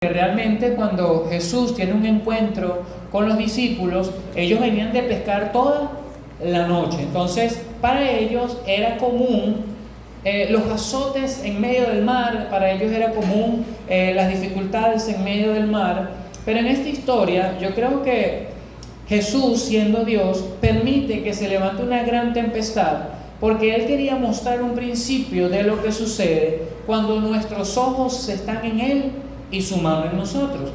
Realmente cuando Jesús tiene un encuentro con los discípulos, ellos venían de pescar toda la noche. Entonces, para ellos era común los azotes en medio del mar, para ellos era común las dificultades en medio del mar. Pero en esta historia, yo creo que Jesús, siendo Dios, permite que se levante una gran tempestad, porque Él quería mostrar un principio de lo que sucede cuando nuestros ojos están en Él y su mano en nosotros.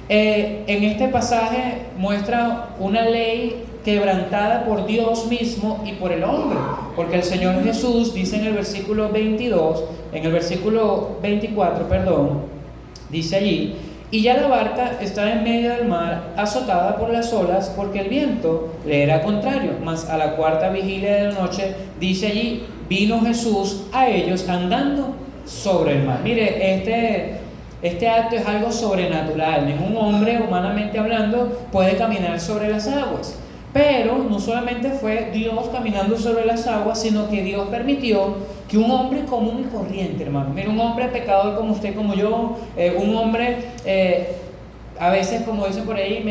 En este pasaje muestra una ley quebrantada por Dios mismo y por el hombre, porque el Señor Jesús dice en el versículo 24, dice allí: y ya la barca estaba en medio del mar, azotada por las olas, porque el viento le era contrario. Mas a la cuarta vigilia de la noche, dice allí, vino Jesús a ellos andando sobre el mar. Mire, este acto es algo sobrenatural. Ningún hombre, humanamente hablando, puede caminar sobre las aguas. Pero no solamente fue Dios caminando sobre las aguas, sino que Dios permitió que un hombre común y corriente, hermano, mira, un hombre pecador como usted, como yo, un hombre a veces, como dicen por ahí,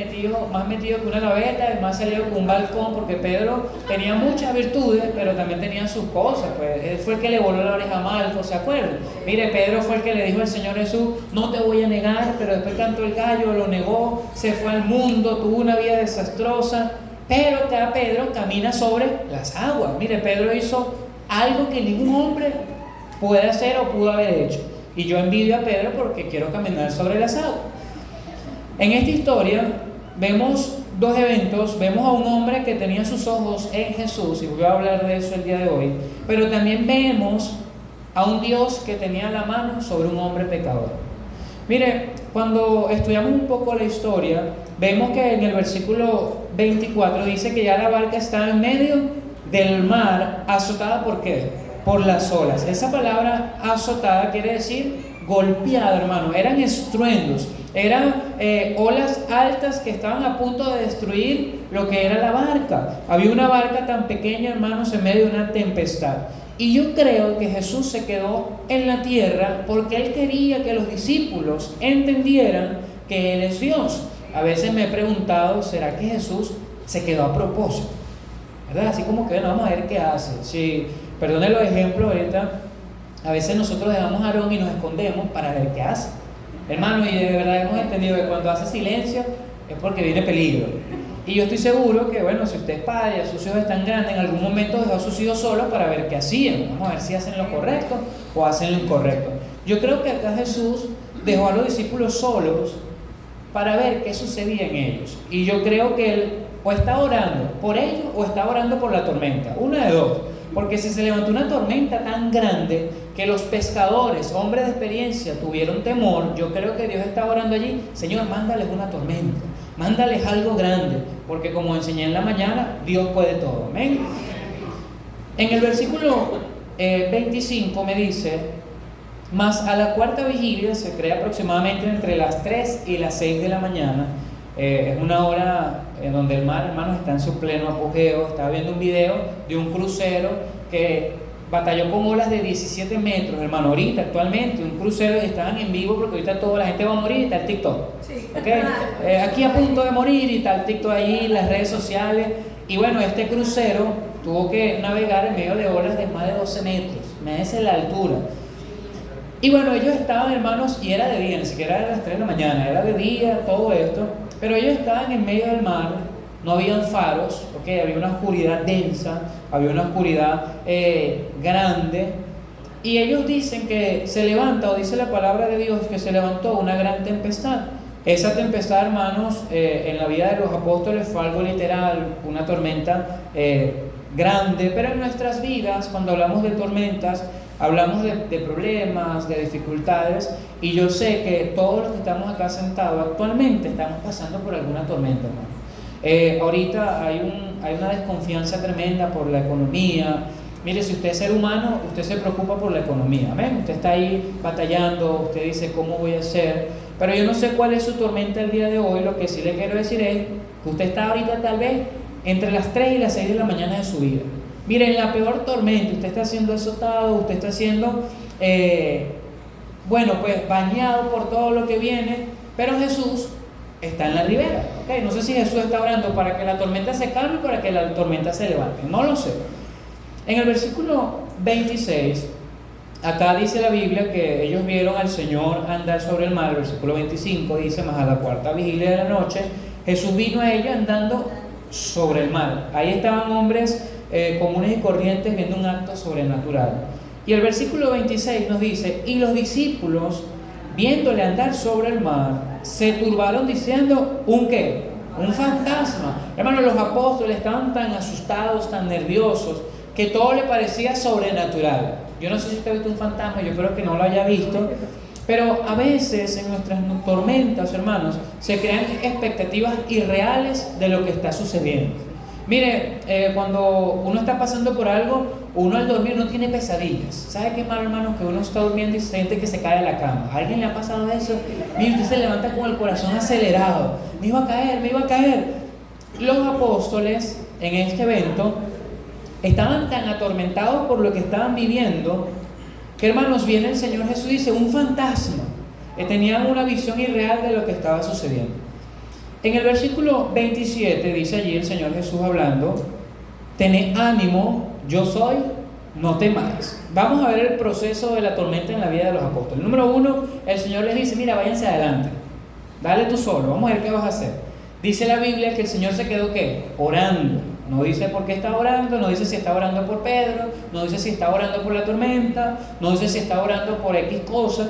más metido que una gaveta y más salido que un balcón, porque Pedro tenía muchas virtudes, pero también tenía sus cosas. Pues él fue el que le voló la oreja a Malco, ¿se acuerdan? Mire, Pedro fue el que le dijo al Señor Jesús: no te voy a negar, pero después cantó el gallo, lo negó, se fue al mundo, tuvo una vida desastrosa. Pero acá Pedro camina sobre las aguas. Mire, Pedro hizo algo que ningún hombre puede hacer o pudo haber hecho. Y yo envidio a Pedro porque quiero caminar sobre las aguas. En esta historia vemos dos eventos. Vemos a un hombre que tenía sus ojos en Jesús, y voy a hablar de eso el día de hoy. Pero también vemos a un Dios que tenía la mano sobre un hombre pecador. Mire, cuando estudiamos un poco la historia, vemos que en el versículo 24 dice que ya la barca estaba en medio del mar, azotada ¿por qué? Por las olas. Esa palabra azotada quiere decir golpeada, hermano. Eran estruendos, eran olas altas que estaban a punto de destruir lo que era la barca. Había una barca tan pequeña, hermanos, en medio de una tempestad. Y yo creo que Jesús se quedó en la tierra porque Él quería que los discípulos entendieran que Él es Dios. A veces me he preguntado, ¿será que Jesús se quedó a propósito? ¿Verdad? Así como que, bueno, vamos a ver qué hace. Sí, perdone los ejemplos ahorita. A veces nosotros dejamos a Aarón y nos escondemos para ver qué hace. Hermano, y de verdad hemos entendido que cuando hace silencio es porque viene peligro. Y yo estoy seguro que, bueno, si usted es padre, sus hijos están grandes, en algún momento dejó a sus hijos solos para ver qué hacían. Vamos a ver si hacen lo correcto o hacen lo incorrecto. Yo creo que acá Jesús dejó a los discípulos solos para ver qué sucedía en ellos. Y yo creo que Él o está orando por ellos o está orando por la tormenta. Una de dos. Porque si se levantó una tormenta tan grande que los pescadores, hombres de experiencia, tuvieron temor, yo creo que Dios está orando allí: Señor, mándales una tormenta, mándales algo grande, porque como enseñé en la mañana, Dios puede todo. Amén. En el versículo 25 me dice: mas a la cuarta vigilia, se cree aproximadamente entre las 3 y las 6 de la mañana, es una hora en donde el mar, hermanos, está en su pleno apogeo. Estaba viendo un video de un crucero que batalló con olas de 17 metros, hermano. Ahorita, actualmente, un crucero, estaban en vivo porque ahorita toda la gente va a morir y está el TikTok. Sí. ¿Okay? Aquí a punto de morir y está el TikTok ahí, las redes sociales. Y bueno, este crucero tuvo que navegar en medio de olas de más de 12 metros. Imagínense la altura. Y bueno, ellos estaban, hermanos, y era de día, ni siquiera era las 3 de la mañana, era de día, todo esto. Pero ellos estaban en medio del mar, no habían faros, ¿okay? Había una oscuridad densa, había una oscuridad grande. Y ellos dicen que se levanta, o dice la palabra de Dios, que se levantó una gran tempestad. Esa tempestad, hermanos, en la vida de los apóstoles fue algo literal, una tormenta grande. Pero en nuestras vidas, cuando hablamos de tormentas, hablamos de problemas, de dificultades, y yo sé que todos los que estamos acá sentados actualmente estamos pasando por alguna tormenta, hermano. Ahorita hay una desconfianza tremenda por la economía. Mire, si usted es ser humano, usted se preocupa por la economía, ¿amén? Usted está ahí batallando, usted dice, ¿cómo voy a hacer? Pero yo no sé cuál es su tormenta el día de hoy. Lo que sí le quiero decir es que usted está ahorita tal vez entre las 3 y las 6 de la mañana de su vida. Miren, la peor tormenta, usted está siendo azotado, usted está siendo, bueno, pues bañado por todo lo que viene, pero Jesús está en la ribera. ¿Okay? No sé si Jesús está orando para que la tormenta se calme o para que la tormenta se levante, no lo sé. En el versículo 26, acá dice la Biblia que ellos vieron al Señor andar sobre el mar. El versículo 25 dice: mas a la cuarta vigilia de la noche, Jesús vino a ellos andando sobre el mar. Ahí estaban hombres comunes y corrientes viendo un acto sobrenatural. Y el versículo 26 nos dice: y los discípulos, viéndole andar sobre el mar, se turbaron diciendo: ¿un qué? Un fantasma. Hermanos, los apóstoles estaban tan asustados, tan nerviosos, que todo le parecía sobrenatural. Yo no sé si usted ha visto un fantasma, yo creo que no lo haya visto, pero a veces en nuestras tormentas, hermanos, se crean expectativas irreales de lo que está sucediendo. Mire, cuando uno está pasando por algo, uno al dormir no tiene pesadillas. ¿Sabe qué malo, hermanos? Que uno está durmiendo y siente que se cae de la cama. ¿A alguien le ha pasado eso? Mire, usted se levanta con el corazón acelerado. Me iba a caer, me iba a caer. Los apóstoles en este evento estaban tan atormentados por lo que estaban viviendo que, hermanos, viene el Señor Jesús y dice: un fantasma. Tenían una visión irreal de lo que estaba sucediendo. En el versículo 27 dice allí el Señor Jesús hablando: tened ánimo, yo soy, no temáis. Vamos a ver el proceso de la tormenta en la vida de los apóstoles. Número 1, el Señor les dice: mira, váyanse adelante, dale tú solo, vamos a ver qué vas a hacer. Dice la Biblia que el Señor se quedó ¿qué? Orando. No dice por qué está orando, no dice si está orando por Pedro, no dice si está orando por la tormenta, no dice si está orando por X cosa.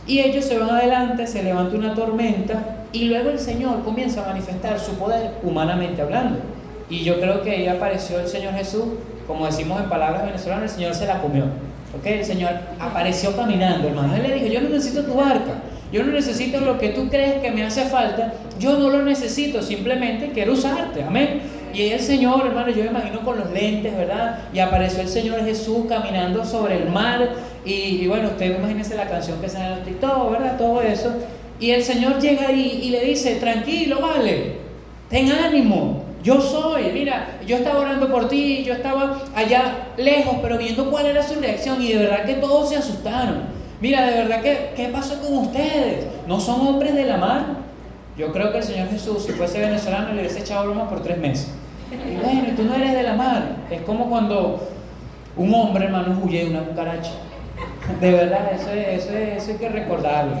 Y ellos se van adelante, se levanta una tormenta y luego el Señor comienza a manifestar su poder humanamente hablando. Y yo creo que ahí apareció el Señor Jesús, como decimos en palabras venezolanas, el Señor se la comió. ¿Okay? El Señor apareció caminando, hermano. Él le dijo: yo no necesito tu barca, yo no necesito lo que tú crees que me hace falta, yo no lo necesito, simplemente quiero usarte. Amén. Y el Señor, hermano, yo me imagino con los lentes, ¿verdad? Y apareció el Señor Jesús caminando sobre el mar. Y bueno, usted imagínese la canción que sale en los TikTok, ¿verdad? Todo eso. Y el Señor llega ahí y le dice: tranquilo, vale, ten ánimo, yo soy. Mira, yo estaba orando por ti, yo estaba allá lejos, pero viendo cuál era su reacción. Y de verdad que todos se asustaron. Mira, de verdad que, ¿qué pasó con ustedes? ¿No son hombres de la mar? Yo creo que el Señor Jesús, si fuese venezolano, le hubiese echado broma por 3 meses. Y bueno, y tú no eres de la mar. Es como cuando un hombre, hermano, huye de una cucaracha. De verdad, eso hay que recordarlo.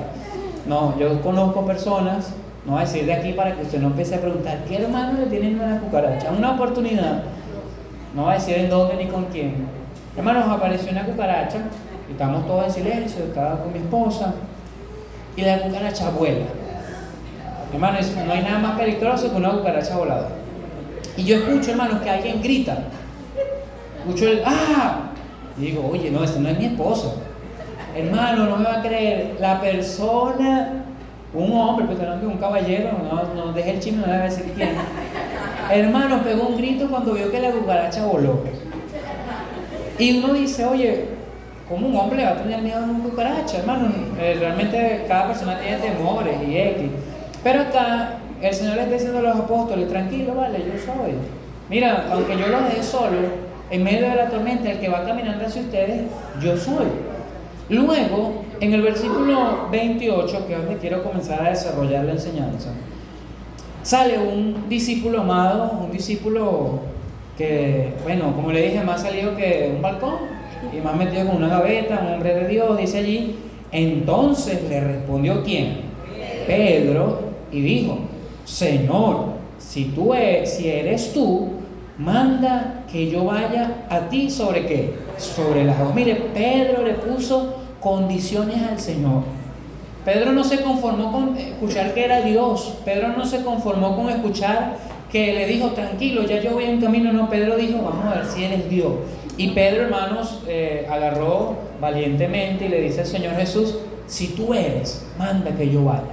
No, yo conozco personas, no voy a decir de aquí para que usted no empiece a preguntar: ¿qué hermano le tienen a una cucaracha? Una oportunidad. No voy a decir en dónde ni con quién. Hermanos, apareció una cucaracha y estamos todos en silencio. Estaba con mi esposa y la cucaracha vuela. Hermanos, no hay nada más peligroso que una cucaracha voladora. Y yo escucho, hermanos, que alguien grita. Escucho el ¡ah! Y digo: oye, no, este no es mi esposo. Hermano, no me va a creer. La persona, un hombre, pues hablando de un caballero, no deje el chisme, no le voy a decir quién. Hermano, pegó un grito cuando vio que la cucaracha voló. Y uno dice: oye, ¿cómo un hombre va a tener miedo a una cucaracha? Hermano, realmente cada persona tiene temores y X. Pero acá el Señor le está diciendo a los apóstoles: tranquilo, vale, yo soy. Mira, aunque yo los dejé solo en medio de la tormenta, el que va caminando hacia ustedes, yo soy. Luego, en el versículo 28, que es donde quiero comenzar a desarrollar la enseñanza, sale un discípulo amado, un discípulo que, bueno, como le dije, más salido que un balcón y más metido con una gaveta, un hombre de Dios, dice allí. Entonces le respondió ¿quién? Pedro, y dijo: Señor, si eres tú, manda que yo vaya a ti. ¿Sobre qué? Sobre las aguas. Mire, Pedro le puso condiciones al Señor. Pedro no se conformó con escuchar que era Dios. Pedro no se conformó con escuchar que le dijo: tranquilo, ya yo voy en camino. No, Pedro dijo: vamos a ver si eres Dios. Y Pedro, hermanos, agarró valientemente y le dice al Señor Jesús: si tú eres, manda que yo vaya.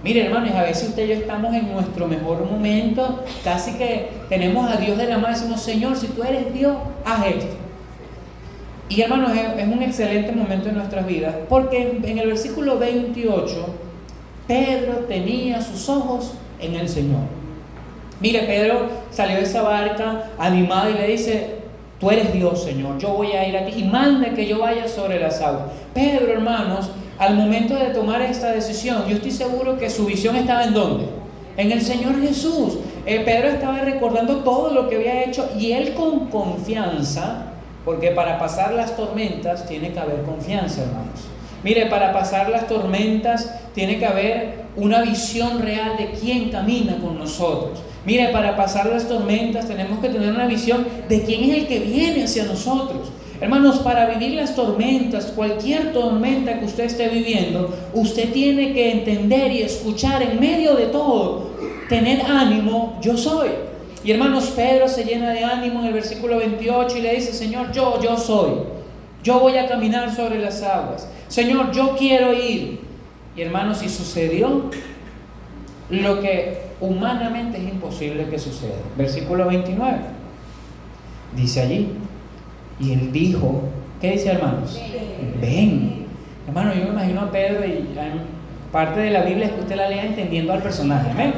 Mire, hermanos, a veces usted y yo estamos en nuestro mejor momento, casi que tenemos a Dios de la mano y decimos: Señor, si tú eres Dios, haz esto. Y hermanos, es un excelente momento en nuestras vidas, porque en el versículo 28, Pedro tenía sus ojos en el Señor. Mire, Pedro salió de esa barca animado y le dice: tú eres Dios, Señor, yo voy a ir a ti y manda que yo vaya sobre las aguas. Pedro, hermanos, al momento de tomar esta decisión, yo estoy seguro que su visión estaba ¿en dónde? En el Señor Jesús. Pedro estaba recordando todo lo que había hecho y él con confianza, porque para pasar las tormentas tiene que haber confianza, hermanos. Mire, para pasar las tormentas tiene que haber una visión real de quién camina con nosotros. Mire, para pasar las tormentas tenemos que tener una visión de quién es el que viene hacia nosotros. Hermanos, para vivir las tormentas, cualquier tormenta que usted esté viviendo, usted tiene que entender y escuchar en medio de todo, tener ánimo, yo soy. Y hermanos, Pedro se llena de ánimo en el versículo 28 y le dice: Señor, yo soy. Yo voy a caminar sobre las aguas. Señor, yo quiero ir. Y hermanos, y sucedió lo que humanamente es imposible que suceda. Versículo 29. Dice allí: y él dijo, ¿qué dice, hermanos? Ven. Hermano, yo me imagino a Pedro, y parte de la Biblia es que usted la lea entendiendo al personaje. ¿Amén?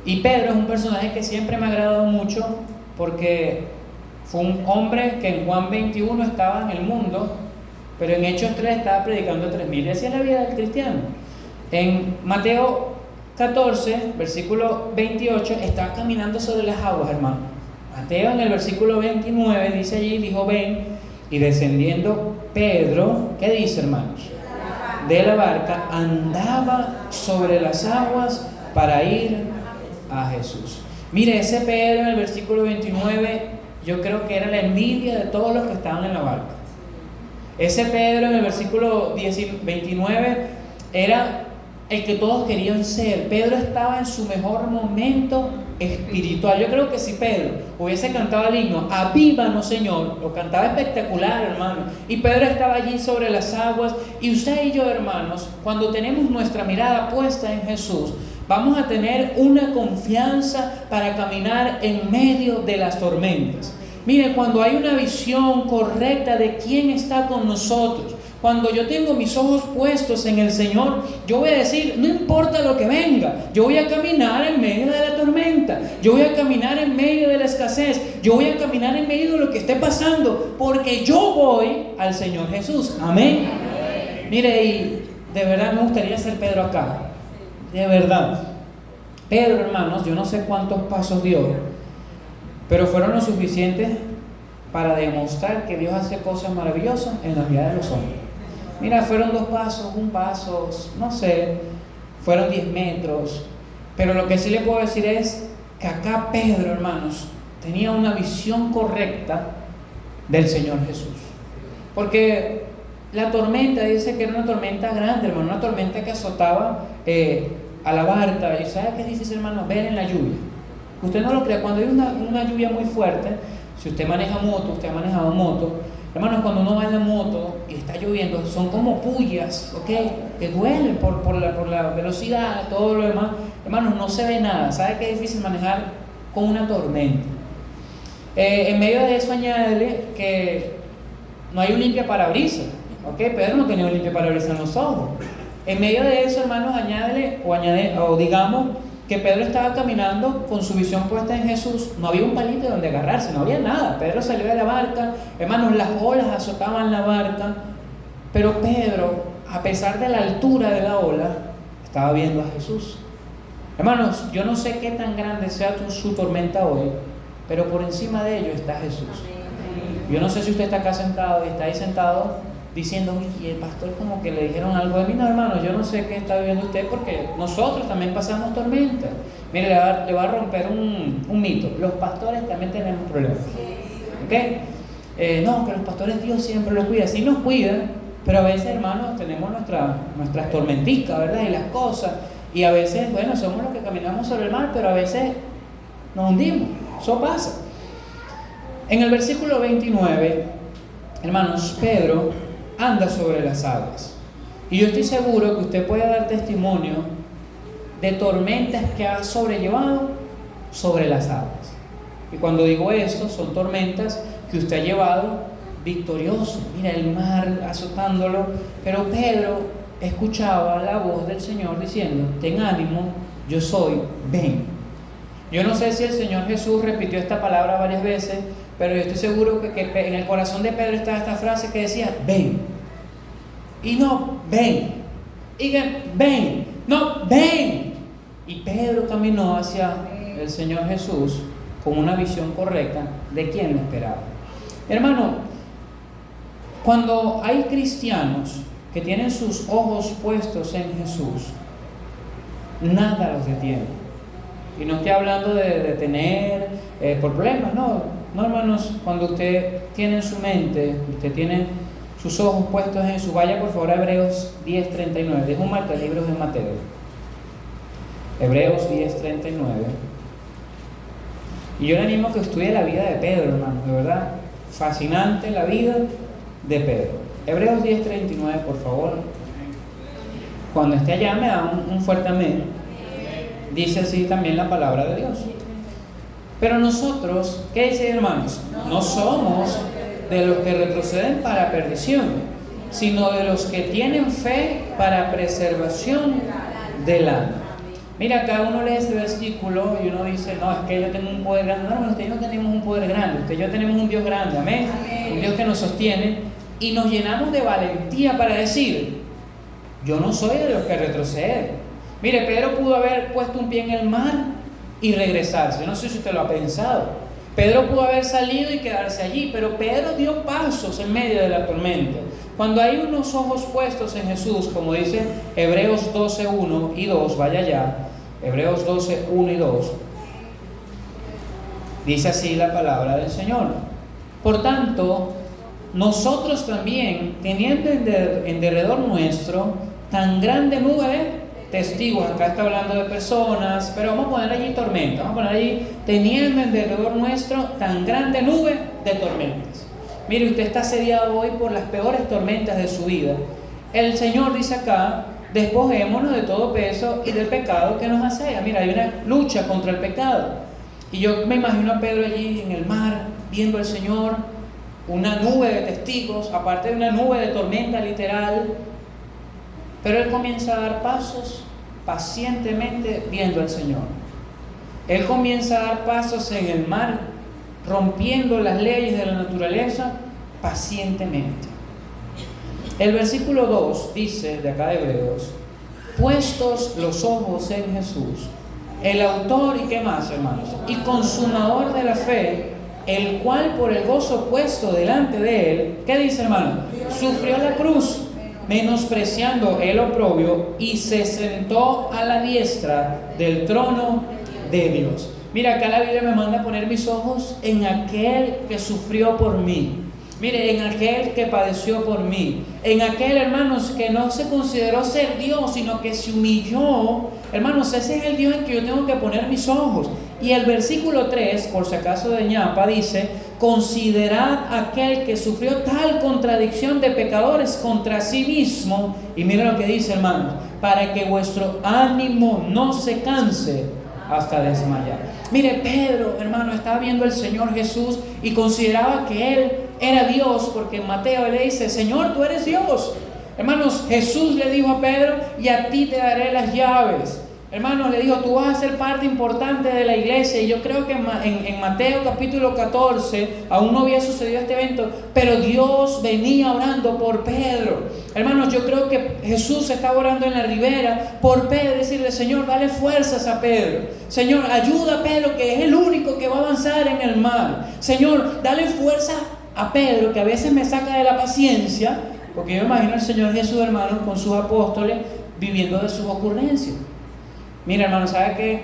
Y Pedro es un personaje que siempre me ha agradado mucho, porque fue un hombre que en Juan 21 estaba en el mundo, pero en Hechos 3 estaba predicando a 3.000. Y así es la vida del cristiano. En Mateo 14, versículo 28, estaba caminando sobre las aguas, hermano. Mateo en el versículo 29 dice allí, dijo: ven. Y descendiendo Pedro, ¿qué dice, hermanos? De la barca, andaba sobre las aguas para ir a Jesús. Mire, ese Pedro en el versículo 29, yo creo que era la envidia de todos los que estaban en la barca. Ese Pedro en el versículo 29 era el que todos querían ser. Pedro estaba en su mejor momento espiritual. Yo creo que si Pedro hubiese cantado el himno "Avívanos, Señor", lo cantaba espectacular, hermano. Y Pedro estaba allí sobre las aguas. Y usted y yo, hermanos, cuando tenemos nuestra mirada puesta en Jesús, vamos a tener una confianza para caminar en medio de las tormentas. Mire, cuando hay una visión correcta de quién está con nosotros, cuando yo tengo mis ojos puestos en el Señor, yo voy a decir: no importa lo que venga, yo voy a caminar en medio de la tormenta, yo voy a caminar en medio de la escasez, yo voy a caminar en medio de lo que esté pasando, porque yo voy al Señor Jesús. Amén. Mire, y de verdad me gustaría ser Pedro acá. De verdad. Pedro, hermanos, yo no sé cuántos pasos dio, pero fueron lo suficientes para demostrar que Dios hace cosas maravillosas en la vida de los hombres. Mira, fueron 2 pasos, 1 paso, no sé, fueron 10 metros, pero lo que sí le puedo decir es que acá Pedro, hermanos, tenía una visión correcta del Señor Jesús. Porque la tormenta, dice que era una tormenta grande, hermano, una tormenta que azotaba a la barca. Y ¿sabe qué es difícil, hermano? Ver en la lluvia. Usted no lo crea, cuando hay una lluvia muy fuerte, si usted maneja moto, usted ha manejado moto, hermanos, cuando uno va en la moto y está lloviendo, son como pullas, ¿ok? Que duelen por la velocidad, todo lo demás. Hermanos, no se ve nada. ¿Sabe qué es difícil manejar con una tormenta? En medio de eso, añádele que no hay un limpiaparabrisas, ¿ok? Pedro no tenía un limpiaparabrisas en los ojos. En medio de eso, hermanos, o digamos que Pedro estaba caminando con su visión puesta en Jesús. No había un palito donde agarrarse, no había nada. Pedro salió de la barca, hermanos, las olas azotaban la barca, pero Pedro, a pesar de la altura de la ola, estaba viendo a Jesús. Hermanos, yo no sé qué tan grande sea su tormenta hoy, pero por encima de ello está Jesús. Yo no sé si usted está acá sentado y está ahí sentado diciendo: y el pastor como que le dijeron algo de mí. No, hermano, yo no sé qué está viviendo usted, porque nosotros también pasamos tormentas. Mire, le va a romper un mito: los pastores también tenemos problemas, ¿ok? No, que los pastores Dios siempre los cuida. Sí nos cuida, pero a veces, hermanos, tenemos nuestras tormenticas, ¿verdad? Y las cosas, y a veces, bueno, somos los que caminamos sobre el mar, pero a veces nos hundimos. Eso pasa. En el versículo 29, hermanos, Pedro anda sobre las aguas. Y yo estoy seguro que usted puede dar testimonio de tormentas que ha sobrellevado sobre las aguas. Y cuando digo esto, son tormentas que usted ha llevado victorioso. Mira el mar azotándolo, pero Pedro escuchaba la voz del Señor diciendo: ten ánimo, yo soy, ven. Yo no sé si el Señor Jesús repitió esta palabra varias veces, pero yo estoy seguro que en el corazón de Pedro estaba esta frase que decía: ven. Y no, ven. Y que, ven. No, ven. Y Pedro caminó hacia el Señor Jesús con una visión correcta de quién lo esperaba. Hermano, cuando hay cristianos que tienen sus ojos puestos en Jesús, nada los detiene. Y no estoy hablando de detener por problemas, no, hermanos. Cuando usted tiene en su mente, usted tiene sus ojos puestos en Jesús, vaya por favor a Hebreos 10:39, dejo un marca libros de Mateo, Hebreos 10:39, y yo le animo a que estudie la vida de Pedro, hermano, de verdad, fascinante la vida de Pedro. Hebreos 10:39, por favor. Cuando esté allá me da un fuerte amén. Dice así también la palabra de Dios. Pero nosotros, ¿qué dice, hermanos? No somos de los que retroceden para perdición, sino de los que tienen fe para preservación del alma. Mira, cada uno lee ese versículo y uno dice, no, es que yo tengo un poder grande. No, hermano, usted y yo tenemos un poder grande. Usted y yo tenemos un Dios grande, amén. Un Dios que nos sostiene. Y nos llenamos de valentía para decir, yo no soy de los que retroceden. Mire, Pedro pudo haber puesto un pie en el mar y regresarse. Yo no sé si usted lo ha pensado. Pedro pudo haber salido y quedarse allí, pero Pedro dio pasos en medio de la tormenta. Cuando hay unos ojos puestos en Jesús, como dice Hebreos 12:1 y 2, vaya allá, Hebreos 12:1 y 2, dice así la palabra del Señor. Por tanto, nosotros también, teniendo en derredor nuestro tan grande nube de testigos, acá está hablando de personas, pero vamos a poner allí tormenta, vamos a poner allí, teniendo en derredor nuestro tan grande nube de tormentas. Mire, usted está asediado hoy por las peores tormentas de su vida. El Señor dice acá, despojémonos de todo peso y del pecado que nos asedia. Mira, hay una lucha contra el pecado. Y yo me imagino a Pedro allí en el mar, viendo al Señor, una nube de testigos, aparte de una nube de tormenta literal. Pero él comienza a dar pasos pacientemente viendo al Señor. Él comienza a dar pasos en el mar, rompiendo las leyes de la naturaleza pacientemente. El versículo 2 dice, de acá de Hebreos, puestos los ojos en Jesús, el autor y qué más, hermanos, y consumador de la fe, el cual por el gozo puesto delante de él, ¿qué dice, hermano? Sufrió la cruz, menospreciando el oprobio, y se sentó a la diestra del trono de Dios. Mira, acá la Biblia me manda a poner mis ojos en aquel que sufrió por mí. Mire, en aquel que padeció por mí. En aquel, hermanos, que no se consideró ser Dios, sino que se humilló. Hermanos, ese es el Dios en que yo tengo que poner mis ojos. Y el versículo 3, por si acaso de ñapa, dice, considerad aquel que sufrió tal contradicción de pecadores contra sí mismo. Y miren lo que dice, hermanos, para que vuestro ánimo no se canse hasta desmayar. Mire, Pedro, hermano, estaba viendo al Señor Jesús y consideraba que Él era Dios, porque en Mateo le dice, Señor, tú eres Dios. Hermanos, Jesús le dijo a Pedro, y a ti te daré las llaves. Hermanos, le dijo, tú vas a ser parte importante de la iglesia. Y yo creo que en Mateo capítulo 14 aún no había sucedido este evento, pero Dios venía orando por Pedro. Hermanos, yo creo que Jesús estaba orando en la ribera por Pedro, decirle, Señor, dale fuerzas a Pedro. Señor, ayuda a Pedro, que es el único que va a avanzar en el mar. Señor, dale fuerza a Pedro, que a veces me saca de la paciencia, porque yo me imagino al Señor Jesús, hermanos, con sus apóstoles, viviendo de sus ocurrencias. Mira, hermano, ¿sabe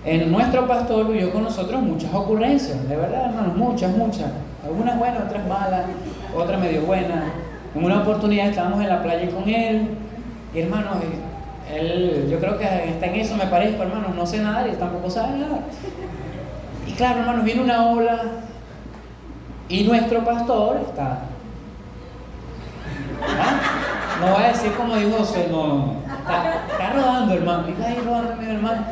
qué? Nuestro pastor vivió con nosotros muchas ocurrencias, de verdad, hermanos, muchas. Algunas buenas, otras malas, otras medio buenas. En una oportunidad estábamos en la playa con él, y hermanos, él, yo creo que está en eso, me parezco, hermanos, no sé nadar y él tampoco sabe nadar. Y claro, hermanos, viene una ola, y nuestro pastor está... ¿Ah? No voy a decir como dijo José, no. Está rodando, hermano. Está ahí rodando, mi hermano.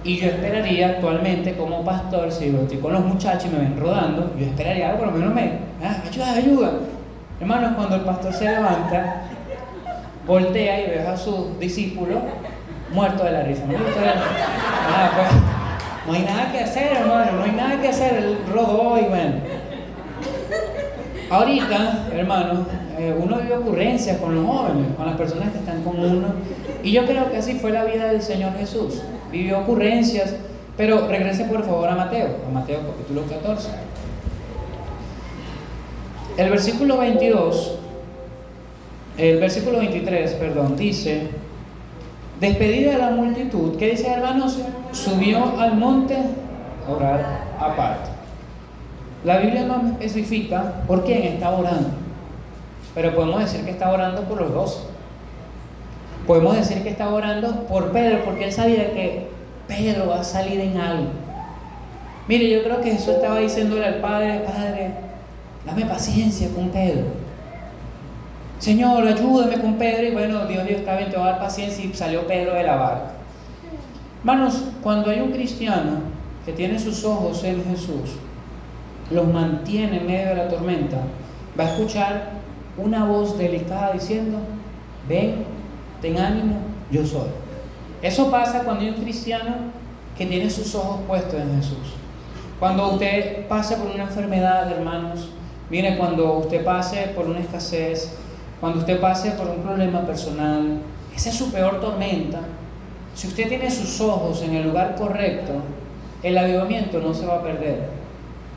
Y yo esperaría actualmente como pastor, si yo estoy con los muchachos y me ven rodando, yo esperaría algo, por lo menos ayuda. Hermanos, cuando el pastor se levanta, voltea y ve a sus discípulos muertos de la risa. Pues, no hay nada que hacer, hermano, no hay nada que hacer. Él rodó y bueno. Ahorita, hermano, uno vive ocurrencias con los jóvenes, con las personas que están con uno. Y yo creo que así fue la vida del Señor Jesús. Vivió ocurrencias, pero regrese por favor a Mateo capítulo 14. El versículo 23, perdón, dice: despedida de la multitud, ¿qué dice, hermanos? Subió al monte a orar aparte. La Biblia no me especifica por quién está orando, pero podemos decir que está orando por los 12. Podemos decir que está orando por Pedro, porque él sabía que Pedro va a salir en algo. Mire, yo creo que Jesús estaba diciéndole al Padre: Padre, dame paciencia con Pedro. Señor, ayúdame con Pedro. Y bueno, Dios está bien, te va a dar paciencia. Y salió Pedro de la barca. Hermanos, cuando hay un cristiano que tiene sus ojos en Jesús, los mantiene en medio de la tormenta, va a escuchar una voz delicada diciendo: ven, ten ánimo, yo soy. Eso pasa cuando hay un cristiano que tiene sus ojos puestos en Jesús. Cuando usted pase por una enfermedad, hermanos, mire, cuando usted pase por una escasez, cuando usted pase por un problema personal, esa es su peor tormenta. Si usted tiene sus ojos en el lugar correcto, el avivamiento no se va a perder.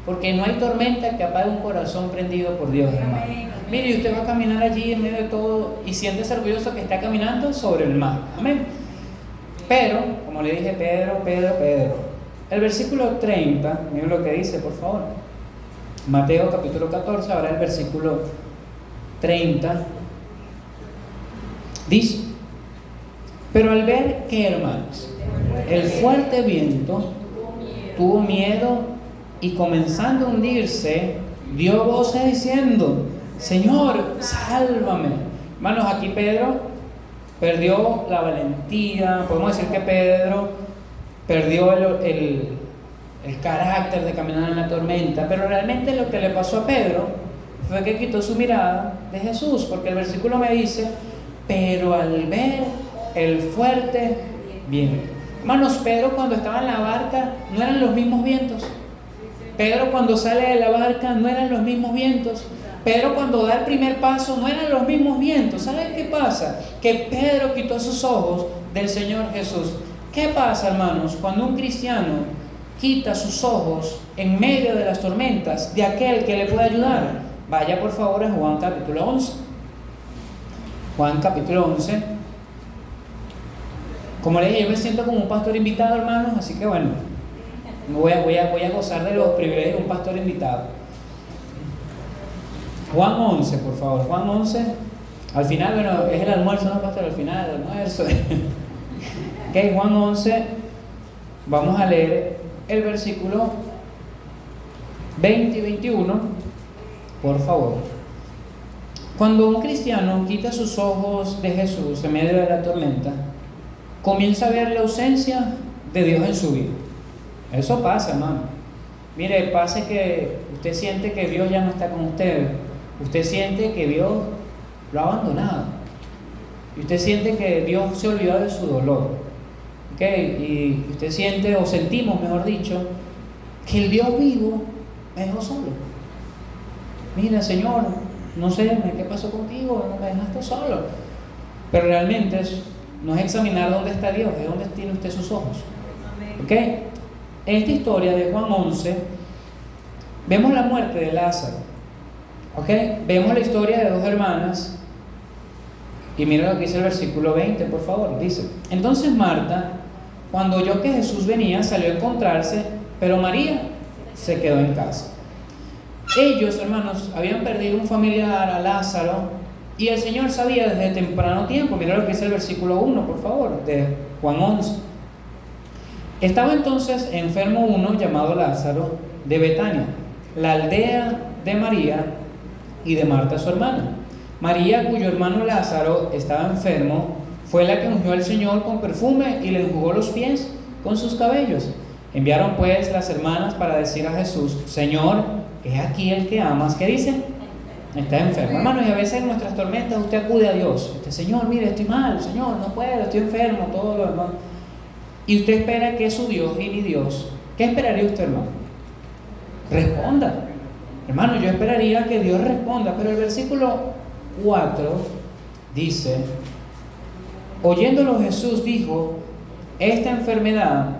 Porque no hay tormenta que apague un corazón prendido por Dios, hermano. Mire, y usted va a caminar allí en medio de todo y siéntese orgulloso que está caminando sobre el mar. Amén. Pero, como le dije, Pedro. El versículo 30, miren lo que dice, por favor. Mateo capítulo 14, ahora el versículo 30. Dice: pero al ver que, hermanos, el fuerte viento, tuvo miedo y comenzando a hundirse, dio voces diciendo: Señor, sálvame. Hermanos, aquí Pedro perdió la valentía. Podemos decir que Pedro perdió el carácter de caminar en la tormenta, pero realmente lo que le pasó a Pedro fue que quitó su mirada de Jesús, porque el versículo me dice: pero al ver el fuerte viento. Hermanos, Pedro cuando estaba en la barca no eran los mismos vientos. Pedro cuando sale de la barca no eran los mismos vientos. Pedro cuando da el primer paso no eran los mismos vientos. ¿Saben qué pasa? Que Pedro quitó sus ojos del Señor Jesús. ¿Qué pasa, hermanos, cuando un cristiano quita sus ojos en medio de las tormentas de aquel que le puede ayudar? Vaya por favor a Juan capítulo 11. Juan capítulo 11. Como le dije, yo me siento como un pastor invitado, hermanos, así que bueno, voy a gozar de los privilegios de un pastor invitado. Juan 11, por favor, Juan 11. Al final, bueno, es el almuerzo, ¿no, pastor? Al final del almuerzo. Ok, Juan 11, vamos a leer el versículo 20 y 21, por favor. Cuando un cristiano quita sus ojos de Jesús en medio de la tormenta, comienza a ver la ausencia de Dios en su vida. Eso pasa, hermano. Mire, pasa que usted siente que Dios ya no está con usted. Usted siente que Dios lo ha abandonado. Y usted siente que Dios se olvidó de su dolor. Y usted siente, o sentimos, mejor dicho, que el Dios vivo me dejó solo. Mira, Señor, no sé qué pasó contigo, me dejaste solo. Pero realmente no es examinar dónde está Dios, es dónde tiene usted sus ojos. En esta historia de Juan 11 vemos la muerte de Lázaro. Vemos la historia de dos hermanas. Y mira lo que dice el versículo 20, por favor. Dice: entonces Marta, cuando oyó que Jesús venía, salió a encontrarse, pero María se quedó en casa. Ellos, hermanos, habían perdido un familiar, a Lázaro, y el Señor sabía desde temprano tiempo. Mira lo que dice el versículo 1, por favor, de Juan 11. Estaba entonces enfermo uno llamado Lázaro de Betania, la aldea de María y de Marta su hermana. María, cuyo hermano Lázaro estaba enfermo, fue la que ungió al Señor con perfume y le enjugó los pies con sus cabellos. Enviaron pues las hermanas para decir a Jesús: Señor, he aquí el que amas. ¿Qué dice? Está enfermo. Hermanos, y a veces en nuestras tormentas usted acude a Dios. Señor, mire, estoy mal, Señor, no puedo, estoy enfermo, todo lo demás. Y usted espera que es su Dios y mi Dios. ¿Qué esperaría usted, hermano? Responda. Hermano, yo esperaría que Dios responda, pero el versículo 4 dice: oyéndolo Jesús dijo: esta enfermedad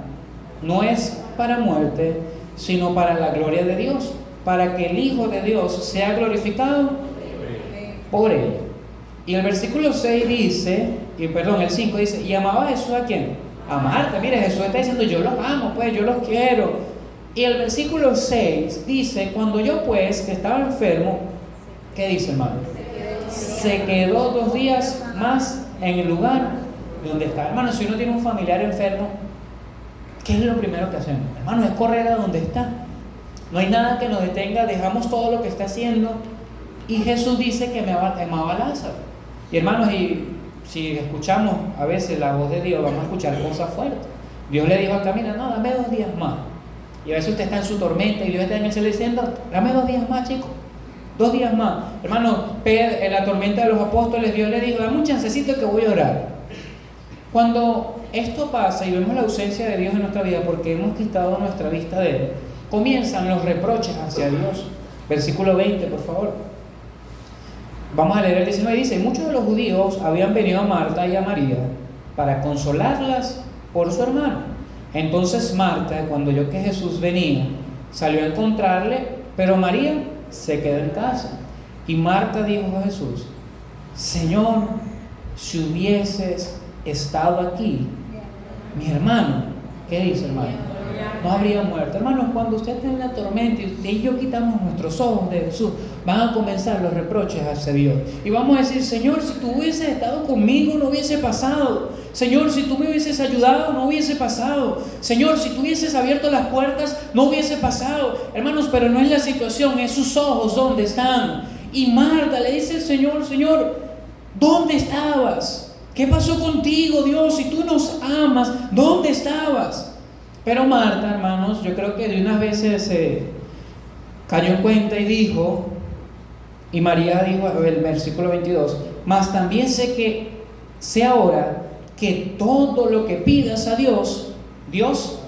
no es para muerte, sino para la gloria de Dios, para que el Hijo de Dios sea glorificado por ella. Y el versículo 6 dice, el 5 dice: ¿y amaba Jesús a quién? A Marta. Mire, Jesús está diciendo: yo los amo, pues, yo los quiero. Y el versículo 6 dice: cuando yo, pues, que estaba enfermo, ¿qué dice, hermano? Se quedó 2 días más en el lugar donde está. Hermano, si uno tiene un familiar enfermo, ¿qué es lo primero que hacemos? Hermano, es correr a donde está. No hay nada que nos detenga, dejamos todo lo que está haciendo. Y Jesús dice que amaba a Lázaro. Y hermanos, y si escuchamos a veces la voz de Dios, vamos a escuchar cosas fuertes. Dios le dijo al camino: no, dame 2 días más. Y a veces usted está en su tormenta y Dios está en el cielo diciendo: dame 2 días más, chicos. 2 días más. Hermano, en la tormenta de los apóstoles, Dios le dijo: dame un chancecito que voy a orar. Cuando esto pasa y vemos la ausencia de Dios en nuestra vida porque hemos quitado nuestra vista de Él, comienzan los reproches hacia Dios. Versículo 20, por favor. Vamos a leer el 19. Dice: muchos de los judíos habían venido a Marta y a María para consolarlas por su hermano. Entonces Marta, cuando oyó que Jesús venía, salió a encontrarle, pero María se quedó en casa. Y Marta dijo a Jesús: Señor, si hubieses estado aquí, mi hermano, ¿qué dice, hermano? No habría muerto. Hermanos, cuando usted está en la tormenta y usted y yo quitamos nuestros ojos de Jesús, van a comenzar los reproches hacia Dios. Y vamos a decir: Señor, si tú hubieses estado conmigo, no hubiese pasado. Señor, si tú me hubieses ayudado, no hubiese pasado. Señor, si tú hubieses abierto las puertas, no hubiese pasado. Hermanos, pero no es la situación, es sus ojos donde están. Y Marta le dice al Señor: Señor, ¿dónde estabas? ¿Qué pasó contigo, Dios? Si tú nos amas, ¿dónde estabas? Pero Marta, hermanos, yo creo que de unas veces se cayó en cuenta y dijo, y María dijo, el versículo 22, mas también sé ahora que todo lo que pidas a Dios, Dios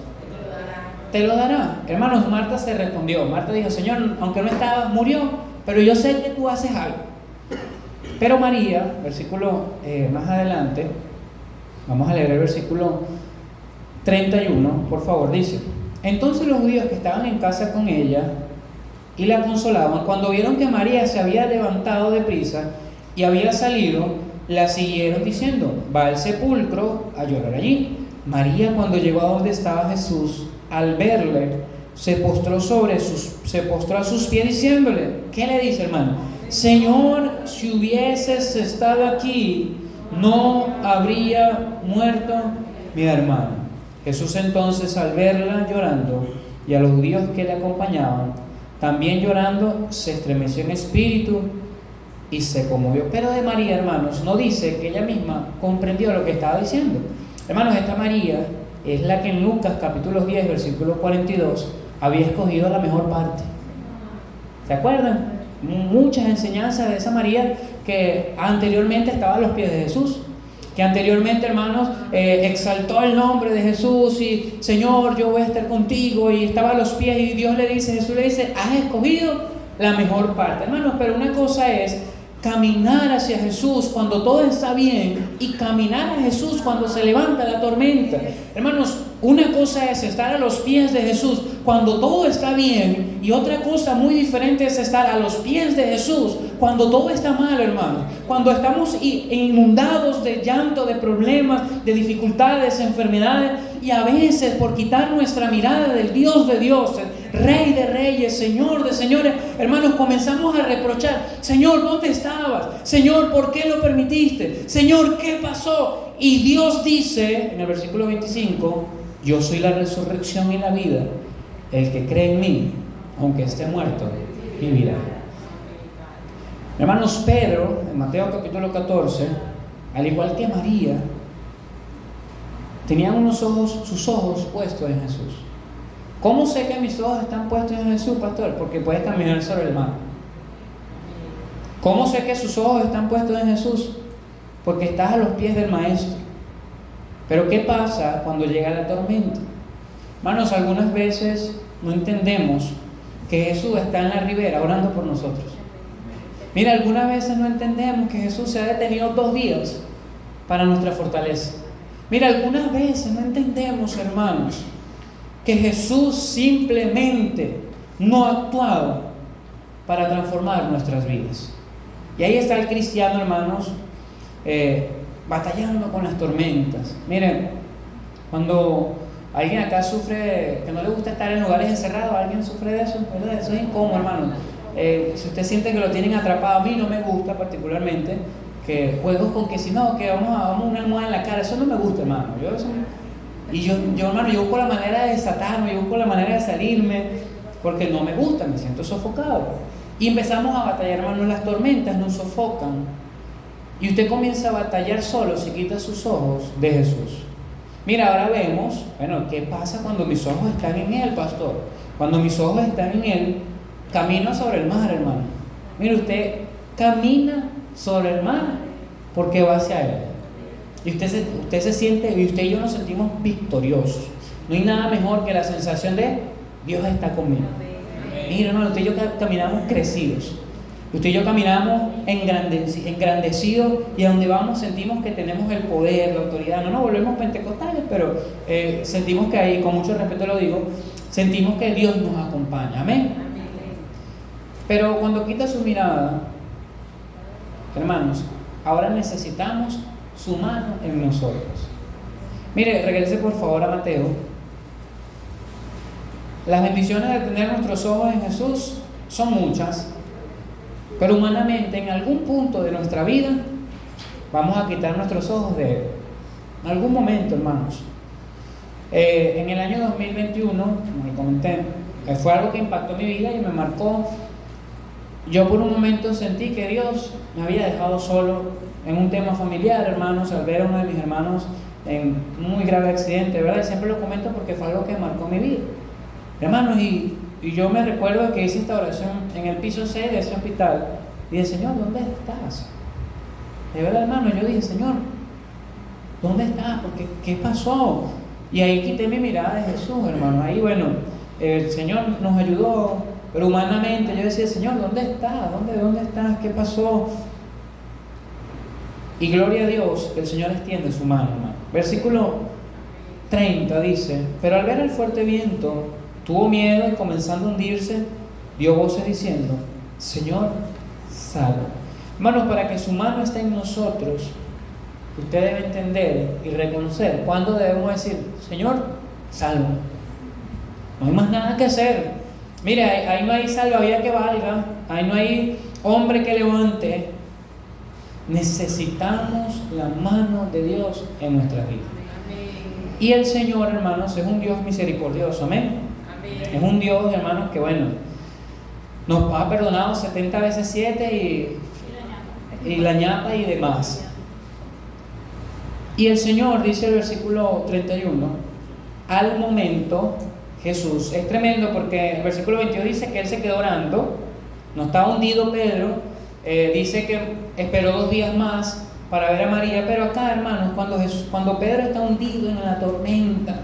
te lo dará. Hermanos, Marta se respondió. Marta dijo: Señor, aunque no estaba, murió, pero yo sé que tú haces algo. Pero María, versículo más adelante, vamos a leer el versículo 31, por favor, dice: entonces los judíos que estaban en casa con ella y la consolaban, cuando vieron que María se había levantado de prisa y había salido, la siguieron diciendo: va al sepulcro a llorar allí. María, cuando llegó a donde estaba Jesús, al verle, se postró a sus pies diciéndole, ¿qué le dice, hermano? Señor, si hubieses estado aquí, no habría muerto mi hermano. Jesús entonces, al verla llorando y a los judíos que le acompañaban también llorando, se estremeció en espíritu y se conmovió. Pero de María, hermanos, no dice que ella misma comprendió lo que estaba diciendo. Hermanos, esta María es la que en Lucas capítulo 10, versículo 42, había escogido la mejor parte. ¿Se acuerdan? Muchas enseñanzas de esa María que anteriormente estaba a los pies de Jesús, que anteriormente, hermanos, exaltó el nombre de Jesús y Señor, yo voy a estar contigo, y estaba a los pies, y Dios le dice, Jesús le dice: has escogido la mejor parte. Hermanos, pero una cosa es caminar hacia Jesús cuando todo está bien y caminar a Jesús cuando se levanta la tormenta. Hermanos, una cosa es estar a los pies de Jesús cuando todo está bien, y otra cosa muy diferente es estar a los pies de Jesús cuando todo está mal, hermanos. Cuando estamos inundados de llanto, de problemas, de dificultades, enfermedades, y a veces por quitar nuestra mirada del Dios de dioses, Rey de reyes, Señor de señores, hermanos, comenzamos a reprochar: Señor, ¿dónde estabas? Señor, ¿por qué lo permitiste? Señor, ¿qué pasó? Y Dios dice en el versículo 25: yo soy la resurrección y la vida. El que cree en mí, aunque esté muerto, vivirá. Hermanos, Pedro, en Mateo capítulo 14, al igual que María, tenía sus ojos puestos en Jesús. ¿Cómo sé que mis ojos están puestos en Jesús, pastor? Porque puedes caminar sobre el mar. ¿Cómo sé que sus ojos están puestos en Jesús? Porque estás a los pies del Maestro. Pero ¿qué pasa cuando llega la tormenta? Hermanos, algunas veces no entendemos que Jesús está en la ribera orando por nosotros. Mira, algunas veces no entendemos que Jesús se ha detenido 2 días para nuestra fortaleza. Mira, algunas veces no entendemos, hermanos, que Jesús simplemente no ha actuado para transformar nuestras vidas. Y ahí está el cristiano, hermanos, batallando con las tormentas. Miren, cuando alguien acá sufre, que no le gusta estar en lugares encerrados, ¿alguien sufre de eso? ¿Verdad? Eso es incómodo, hermano. Si usted siente que lo tienen atrapado, a mí no me gusta particularmente que juegos con que si no, que vamos una almohada en la cara, eso no me gusta, hermano. Hermano, yo busco la manera de desatarme, yo busco la manera de salirme, porque no me gusta, me siento sofocado. Y empezamos a batallar, hermano, las tormentas nos sofocan. Y usted comienza a batallar solo si quita sus ojos de Jesús. Mira, ahora vemos, bueno, ¿qué pasa cuando mis ojos están en Él, pastor? Cuando mis ojos están en Él, camino sobre el mar, hermano. Mire, usted camina sobre el mar porque va hacia Él. Y usted se siente, y usted y yo nos sentimos victoriosos. No hay nada mejor que la sensación de Dios está conmigo. Mira, hermano, usted y yo caminamos crecidos. Usted y yo caminamos engrandecidos, y a donde vamos sentimos que tenemos el poder, la autoridad. No nos volvemos pentecostales, pero sentimos que ahí, con mucho respeto lo digo, sentimos que Dios nos acompaña. Amén. Pero cuando quita su mirada, hermanos, ahora necesitamos su mano en nosotros. Mire, regrese por favor a Mateo. Las bendiciones de tener nuestros ojos en Jesús son muchas, pero humanamente en algún punto de nuestra vida vamos a quitar nuestros ojos de Él. En algún momento, hermanos. En el año 2021, como le comenté, fue algo que impactó mi vida y me marcó. Yo por un momento sentí que Dios me había dejado solo en un tema familiar, hermanos, al ver a uno de mis hermanos en un muy grave accidente, ¿verdad? Y siempre lo comento porque fue algo que marcó mi vida. Hermanos, y yo me recuerdo que hice esta oración en el piso 6 de ese hospital y dije, Señor, ¿dónde estás? De verdad, hermano, yo dije, Señor, ¿dónde estás? Porque, ¿qué pasó? Y ahí quité mi mirada de Jesús, hermano. Ahí, bueno, el Señor nos ayudó, pero humanamente yo decía, Señor, ¿dónde estás? ¿Dónde estás? ¿Qué pasó? Y gloria a Dios, el Señor extiende su mano, hermano. Versículo 30 dice, pero al ver el fuerte viento, tuvo miedo y comenzando a hundirse, dio voces diciendo, Señor, salva. Hermanos, para que su mano esté en nosotros, usted debe entender y reconocer cuándo debemos decir, Señor, salva. No hay más nada que hacer. Mire, ahí no hay salvavidas que valga, ahí no hay hombre que levante. Necesitamos la mano de Dios en nuestra vida. Y el Señor, hermanos, es un Dios misericordioso, amén. Es un Dios, hermanos, que bueno, nos ha perdonado 70 veces 7 y la ñapa y demás. Y el Señor, dice el versículo 31, al momento, Jesús, es tremendo porque el versículo 22 dice que Él se quedó orando, no estaba hundido Pedro, dice que esperó 2 días más para ver a María, pero acá, hermanos, cuando Pedro está hundido en la tormenta,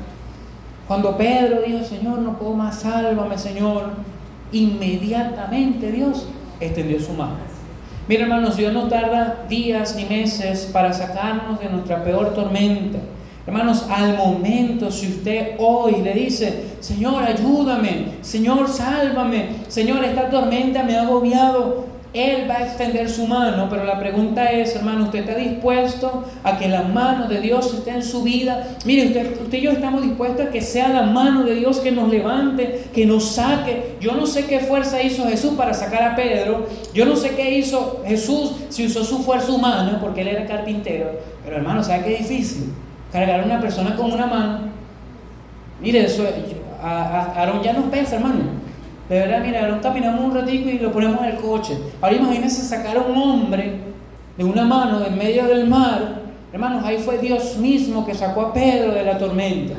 cuando Pedro dijo, Señor, no puedo más, sálvame, Señor, inmediatamente Dios extendió su mano. Mira, hermanos, Dios no tarda días ni meses para sacarnos de nuestra peor tormenta. Hermanos, al momento, si usted hoy le dice, Señor, ayúdame, Señor, sálvame, Señor, esta tormenta me ha agobiado, Él va a extender su mano. Pero la pregunta es, hermano, ¿usted está dispuesto a que la mano de Dios esté en su vida? Mire, usted y yo estamos dispuestos a que sea la mano de Dios que nos levante, que nos saque. Yo no sé qué fuerza hizo Jesús para sacar a Pedro. Yo no sé qué hizo Jesús, si usó su fuerza humana, porque Él era carpintero. Pero hermano, ¿sabe qué difícil? Cargar a una persona con una mano. Mire, eso, Aarón ya nos pesa, hermano. De verdad, mira, Aarón caminamos un ratico y lo ponemos en el coche. Ahora imagínense sacar a un hombre de una mano en medio del mar. Hermanos, ahí fue Dios mismo que sacó a Pedro de la tormenta.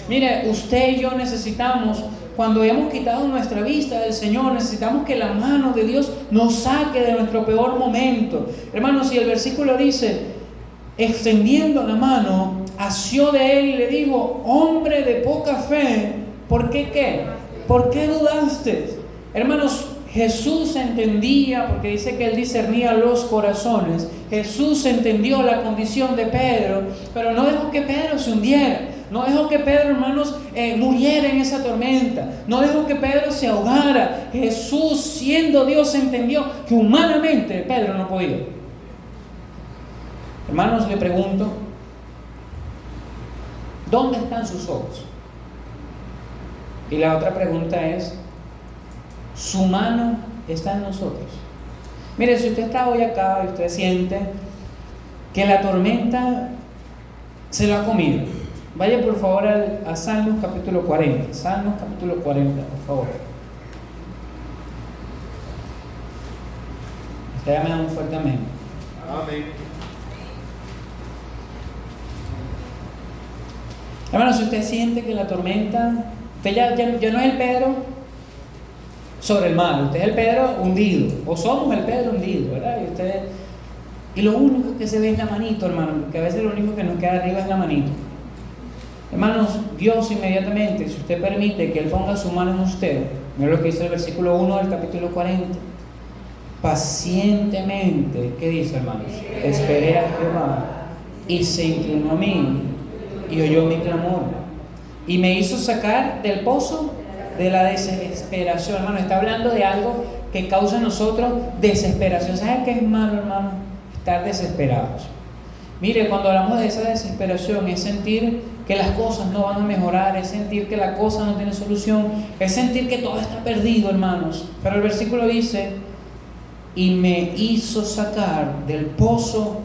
Mire, usted y yo necesitamos, cuando hemos quitado nuestra vista del Señor, necesitamos que la mano de Dios nos saque de nuestro peor momento. Hermanos, si el versículo dice, extendiendo la mano, asió de él y le dijo, hombre de poca fe, ¿por qué qué? ¿Por qué dudaste? Hermanos, Jesús entendía, porque dice que Él discernía los corazones. Jesús entendió la condición de Pedro, pero no dejó que Pedro se hundiera. No dejó que Pedro, hermanos, muriera en esa tormenta. No dejó que Pedro se ahogara. Jesús, siendo Dios, entendió que humanamente Pedro no podía. Hermanos, le pregunto, ¿dónde están sus ojos? Y la otra pregunta es, ¿su mano está en nosotros? Mire, si usted está hoy acá y usted siente que la tormenta se lo ha comido, vaya por favor a Salmos capítulo 40. Salmos capítulo 40, por favor. Usted ya me da un fuerte amén. Amén. Hermano, si usted siente que la tormenta, usted ya no es el Pedro sobre el mar, usted es el Pedro hundido, o somos el Pedro hundido, ¿verdad? Y lo único que se ve es la manito, hermano, porque a veces lo único que nos queda arriba es la manito. Hermanos, Dios inmediatamente, si usted permite que Él ponga su mano en usted, mira lo que dice el versículo 1 del capítulo 40, pacientemente, ¿qué dice, hermanos? Esperé a Jehová y se inclinó a mí y oyó mi clamor y me hizo sacar del pozo de la desesperación. Hermano, está hablando de algo que causa en nosotros desesperación. ¿Sabe qué es malo, hermano? Estar desesperados. Mire, cuando hablamos de esa desesperación, es sentir que las cosas no van a mejorar, es sentir que la cosa no tiene solución, es sentir que todo está perdido, hermanos. Pero el versículo dice, y me hizo sacar del pozo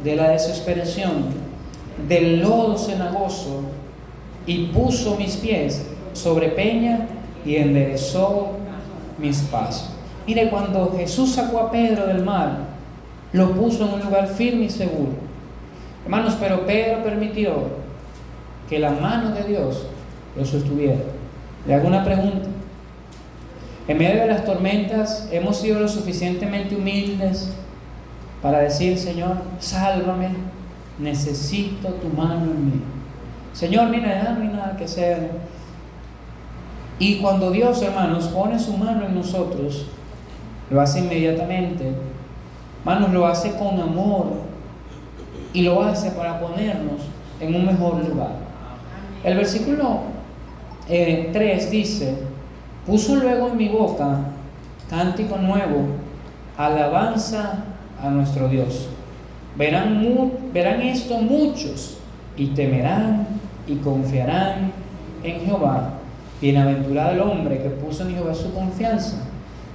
de la desesperación, del lodo cenagoso, y puso mis pies sobre peña y enderezó mis pasos. Mire, cuando Jesús sacó a Pedro del mar, lo puso en un lugar firme y seguro. Hermanos, pero Pedro permitió que la mano de Dios lo sostuviera. Le hago una pregunta. En medio de las tormentas, ¿hemos sido lo suficientemente humildes para decir, Señor, sálvame, necesito tu mano en mí? Señor, mira, ya no hay nada que hacer. Y cuando Dios, hermanos, pone su mano en nosotros, lo hace inmediatamente. Hermanos, lo hace con amor y lo hace para ponernos en un mejor lugar. El versículo 3 dice, puso luego en mi boca cántico nuevo, alabanza a nuestro Dios. Verán esto muchos y temerán y confiarán en Jehová. Bienaventurado el hombre que puso en Jehová su confianza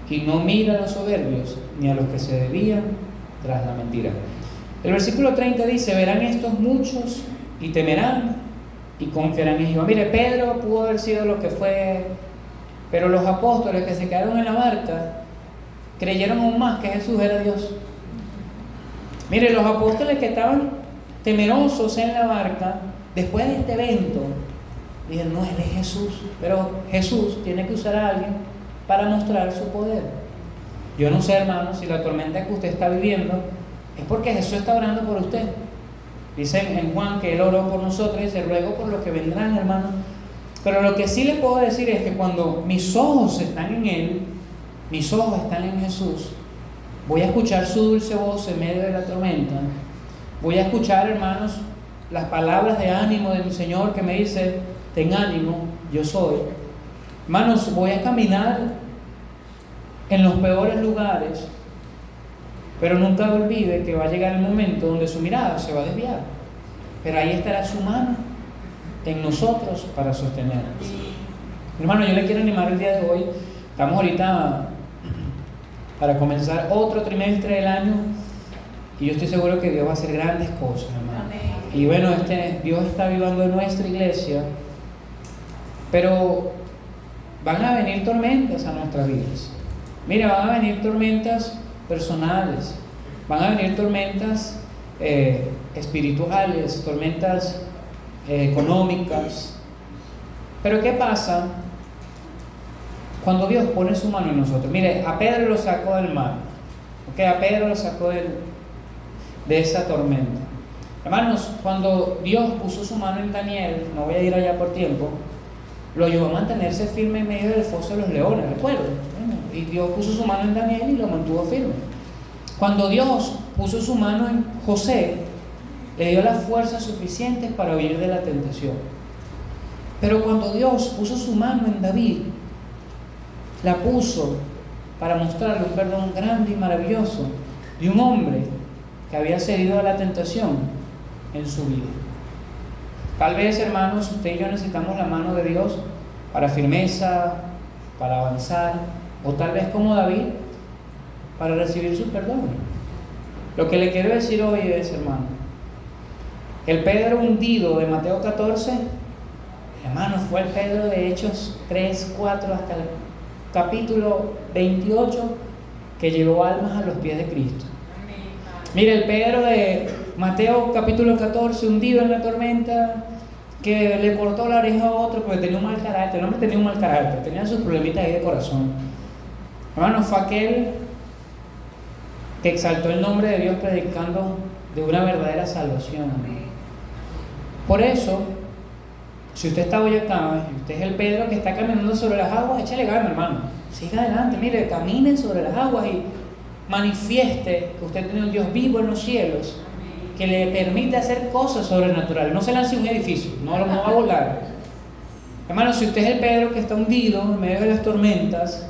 y no mira a los soberbios ni a los que se desvían tras la mentira. El versículo 30 dice, verán estos muchos y temerán y confiarán en Jehová. Mire, Pedro pudo haber sido lo que fue, pero los apóstoles que se quedaron en la barca creyeron aún más que Jesús era Dios. Mire, los apóstoles que estaban temerosos en la barca, después de este evento, dijeron, no, Él es Jesús. Pero Jesús tiene que usar a alguien para mostrar su poder. Yo no sé, hermanos, si la tormenta que usted está viviendo es porque Jesús está orando por usted. Dice en Juan que Él oró por nosotros y dice, ruego por los que vendrán, hermanos. Pero lo que sí les puedo decir es que cuando mis ojos están en Él, mis ojos están en Jesús, voy a escuchar su dulce voz en medio de la tormenta. Voy a escuchar, hermanos, las palabras de ánimo de mi Señor que me dice, ten ánimo, yo soy. Hermanos, voy a caminar en los peores lugares, pero nunca olvide que va a llegar el momento donde su mirada se va a desviar. Pero ahí estará su mano en nosotros para sostenernos. Hermano, yo le quiero animar el día de hoy. Estamos ahorita para comenzar otro trimestre del año y yo estoy seguro que Dios va a hacer grandes cosas, hermano. Y bueno, Dios está avivando en nuestra iglesia, pero van a venir tormentas a nuestras vidas. Mira, van a venir tormentas personales, van a venir tormentas espirituales, tormentas económicas. Pero ¿qué pasa cuando Dios pone su mano en nosotros? Mire, a Pedro lo sacó del mar, ¿okay? A Pedro lo sacó de esa tormenta. Hermanos, cuando Dios puso su mano en Daniel, no voy a ir allá por tiempo, lo ayudó a mantenerse firme en medio del foso de los leones, recuerdo. Bueno, y Dios puso su mano en Daniel y lo mantuvo firme. Cuando Dios puso su mano en José, le dio las fuerzas suficientes para huir de la tentación. Pero cuando Dios puso su mano en David, la puso para mostrarle un perdón grande y maravilloso de un hombre que había cedido a la tentación en su vida. Tal vez, hermanos, usted y yo necesitamos la mano de Dios para firmeza, para avanzar, o tal vez como David, para recibir su perdón. Lo que le quiero decir hoy es, hermano, el Pedro hundido de Mateo 14, hermano, fue el Pedro de Hechos 3, 4 hasta el capítulo 28 que llevó almas a los pies de Cristo. Mire, el Pedro de Mateo capítulo 14, hundido en la tormenta, que le cortó la oreja a otro porque tenía un mal carácter. El hombre tenía un mal carácter, tenía sus problemitas ahí de corazón. Hermano, fue aquel que exaltó el nombre de Dios predicando de una verdadera salvación. Por eso, si usted está hoy acá y usted es el Pedro que está caminando sobre las aguas, échale ganas, hermano. Siga adelante, mire, caminen sobre las aguas y manifieste que usted tiene un Dios vivo en los cielos que le permite hacer cosas sobrenaturales. No se lance un edificio, no va a volar. Hermano, si usted es el Pedro que está hundido en medio de las tormentas,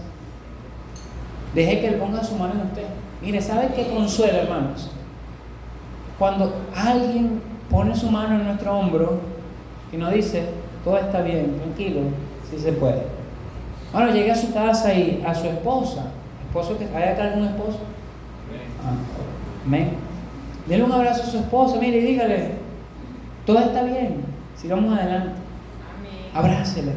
deje que Él ponga su mano en usted. Mire, ¿sabe qué consuela, hermanos? Cuando alguien pone su mano en nuestro hombro y nos dice, todo está bien, tranquilo, sí se puede. Bueno, llegue a su casa y a su esposa, ¿hay acá algún esposo? Amén. Dele un abrazo a su esposa, mire, y dígale, todo está bien, sigamos adelante. Abrácela.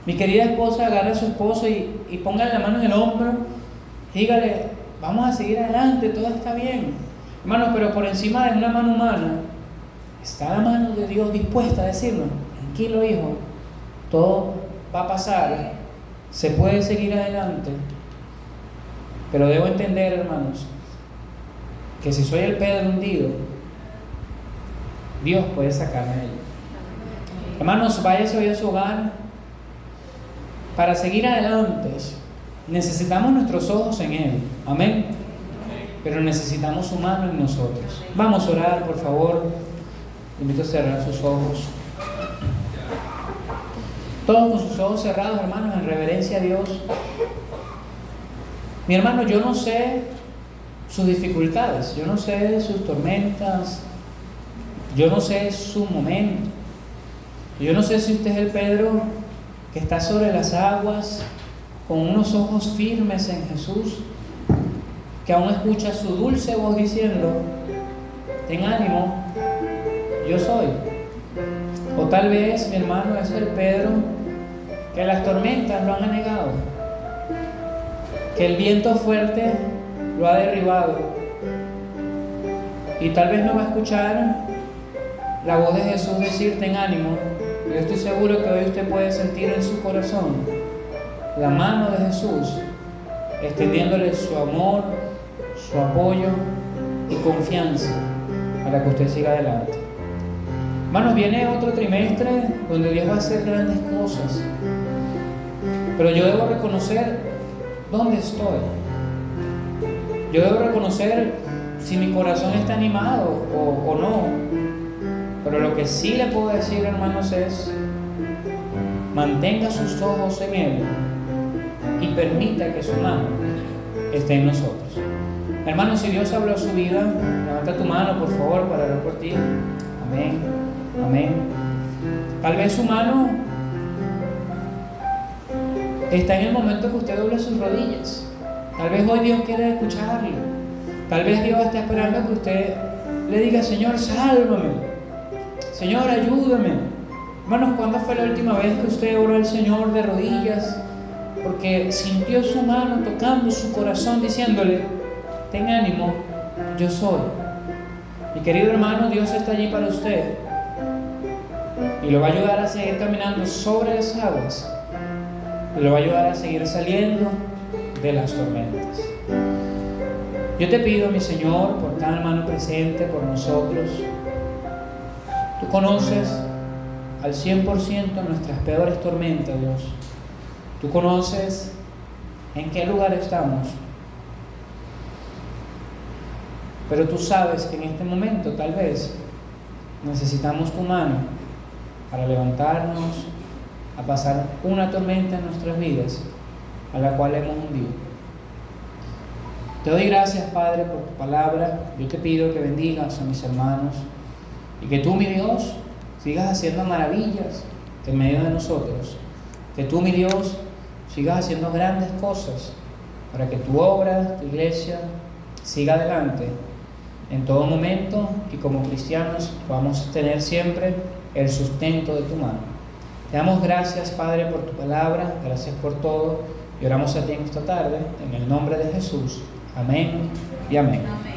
Mi querida esposa, agarre a su esposo y póngale la mano en el hombro, y dígale, vamos a seguir adelante, todo está bien. Hermanos, pero por encima de una mano humana está la mano de Dios dispuesta a decirnos, tranquilo hijo, todo va a pasar, se puede seguir adelante. Pero debo entender, hermanos, que si soy el Pedro hundido, Dios puede sacarme de él. Hermanos, váyase hoy a su hogar. Para seguir adelante necesitamos nuestros ojos en Él, amén, pero necesitamos su mano en nosotros. Vamos a orar, por favor. Invito a cerrar sus ojos, todos con sus ojos cerrados, hermanos, en reverencia a Dios. Mi hermano, yo no sé sus dificultades, yo no sé sus tormentas, yo no sé su momento. Yo no sé si usted es el Pedro que está sobre las aguas con unos ojos firmes en Jesús, que aún escucha su dulce voz diciendo, ten ánimo, yo soy. O tal vez, mi hermano, es el Pedro que las tormentas lo han anegado, que el viento fuerte lo ha derribado y tal vez no va a escuchar la voz de Jesús decir ten ánimo. Yo estoy seguro que hoy usted puede sentir en su corazón la mano de Jesús extendiéndole su amor, su apoyo y confianza para que usted siga adelante. Hermanos, viene otro trimestre donde Dios va a hacer grandes cosas, pero yo debo reconocer dónde estoy. Yo debo reconocer si mi corazón está animado o no. Pero lo que sí le puedo decir, hermanos, es mantenga sus ojos en Él y permita que su mano esté en nosotros. Hermanos, si Dios habló a su vida, levanta tu mano, por favor, para orar por ti. Amén, amén. Tal vez su mano está en el momento que usted doble sus rodillas. Tal vez hoy Dios quiere escucharlo. Tal vez Dios está esperando que usted le diga, Señor, sálvame. Señor, ayúdame. Hermanos, ¿cuándo fue la última vez que usted oró al Señor de rodillas? Porque sintió su mano tocando su corazón, diciéndole, ten ánimo, yo soy. Mi querido hermano, Dios está allí para usted y lo va a ayudar a seguir caminando sobre las aguas y lo va a ayudar a seguir saliendo de las tormentas. Yo te pido, mi Señor, por cada hermano presente, por nosotros. Tú conoces al 100% en nuestras peores tormentas, Dios. Tú conoces en qué lugar estamos, pero tú sabes que en este momento tal vez necesitamos tu mano para levantarnos, a pasar una tormenta en nuestras vidas a la cual hemos hundido. Te doy gracias, Padre, por tu palabra. Yo te pido que bendigas a mis hermanos y que tú, mi Dios, sigas haciendo maravillas en medio de nosotros. Que tú, mi Dios, sigas haciendo grandes cosas para que tu obra, tu iglesia, siga adelante en todo momento, y como cristianos vamos a tener siempre el sustento de tu mano. Te damos gracias, Padre, por tu palabra, gracias por todo, y oramos a ti en esta tarde, en el nombre de Jesús. Amén y amén.